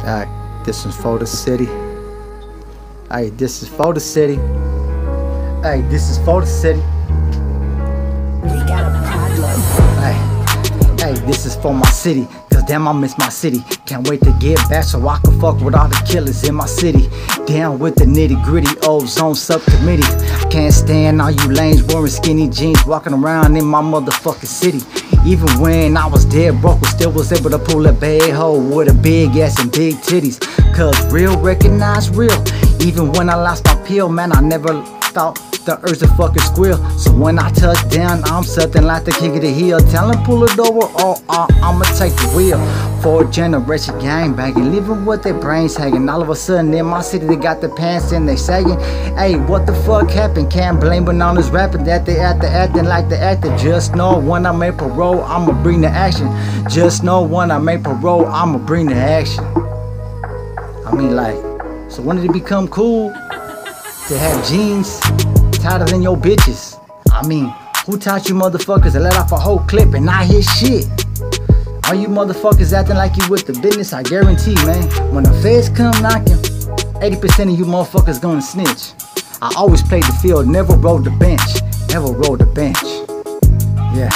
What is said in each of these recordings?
Alright, this is for the city. Alright, this is for the city. Alright, this is for the city. We got a problem. Hey, this is for my city, cause damn I miss my city. Can't wait to get back so I can fuck with all the killers in my city. Down with the nitty gritty ozone subcommittee. I can't stand all you lanes wearing skinny jeans walking around in my motherfucking city. Even when I was dead broke, I still was able to pull a bad hoe with a big ass and big titties. Cause real recognize real. Even when I lost my pill, man, I never thought the earth's a fucking squeal. So when I touch down, I'm something like the king of the hill. Tell him pull it over or I'ma take the wheel. 4th generation gang banging, living with their brains hanging. All of a sudden in my city they got the pants and they saying, hey, what the fuck happened? Can't blame it on this rapping that they acting like they acting. Just know when I make parole, I'ma bring the action. Just know when I make parole, I'ma bring the action. I mean, like, so when did it become cool to have jeans tighter than your bitches? I mean, who taught you motherfuckers to let off a whole clip and not hit shit? All you motherfuckers acting like you with the business, I guarantee, man, when the feds come knocking, 80% of you motherfuckers gonna snitch. I always played the field, never rode the bench. Never rode the bench. Yeah.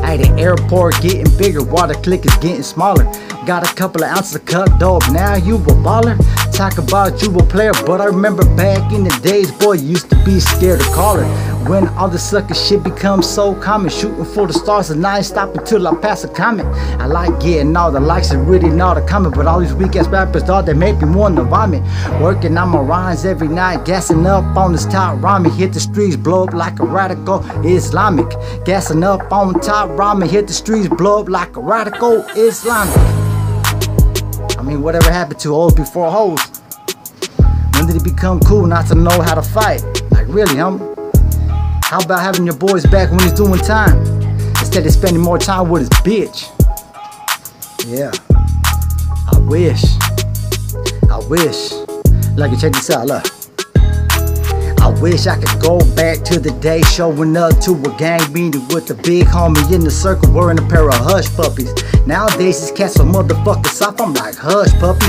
Hey, the airport getting bigger while the click is getting smaller. Got a couple of ounces of cut, dog, now you a baller. Talk about you a player, but I remember back in the days, boy, you used to be scared to call it. When all the sucker shit becomes so common, shooting for the stars and I ain't stopping till I pass a comment. I like getting all the likes and really not the comment, but all these weak ass rappers, dog, they make me want to vomit. Working on my rhymes every night, gassing up on this top rhyming, hit the streets, blow up like a radical Islamic. Gassing up on top rhyming, hit the streets, blow up like a radical Islamic. I mean, whatever happened to hoes before hoes? When did it become cool not to know how to fight? Like, really, homie? How about having your boys back when he's doing time, instead of spending more time with his bitch? Yeah, I wish. Like, check this out, look. I wish I could go back to the day showing up to a gang meeting with the big homie in the circle wearing a pair of hush puppies. Nowadays these cats are motherfuckers soft, I'm like hush puppy.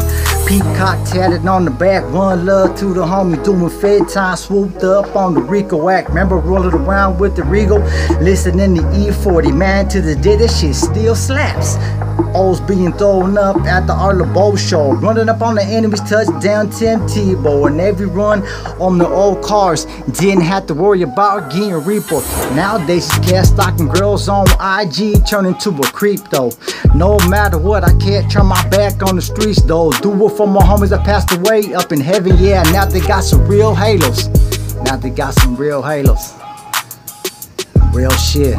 Peacock tatted on the back, one love to the homie doing fed time, swooped up on the Rico act. Remember rolling around with the Regal, listening to E40, man, to the day that shit still slaps. O's being thrown up at the Arla Bowl show, running up on the enemy's touchdown, Tim Tebow, and every run on the old cars, didn't have to worry about getting repo. Nowadays these cats stalking girls on IG, turn into a creep though. No matter what, I can't turn my back on the streets though. Do it for my homies that passed away up in heaven, yeah. Now they got some real halos. Real shit.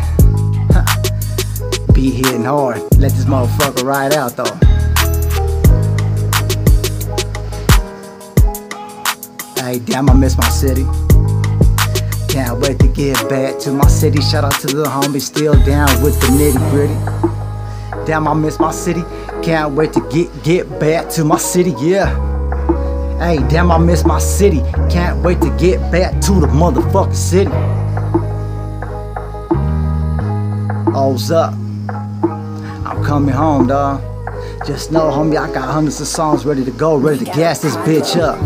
Be hitting hard. Let this motherfucker ride out though. Hey, damn, I miss my city. Can't wait to get back to my city. Shout out to the homies still down with the nitty gritty. Damn, I miss my city. Can't wait to get back to my city, yeah. Hey, damn, I miss my city. Can't wait to get back to the motherfucking city. O's up. I'm coming home, dawg. Just know, homie, I got hundreds of songs ready to go, ready to gas this bitch up.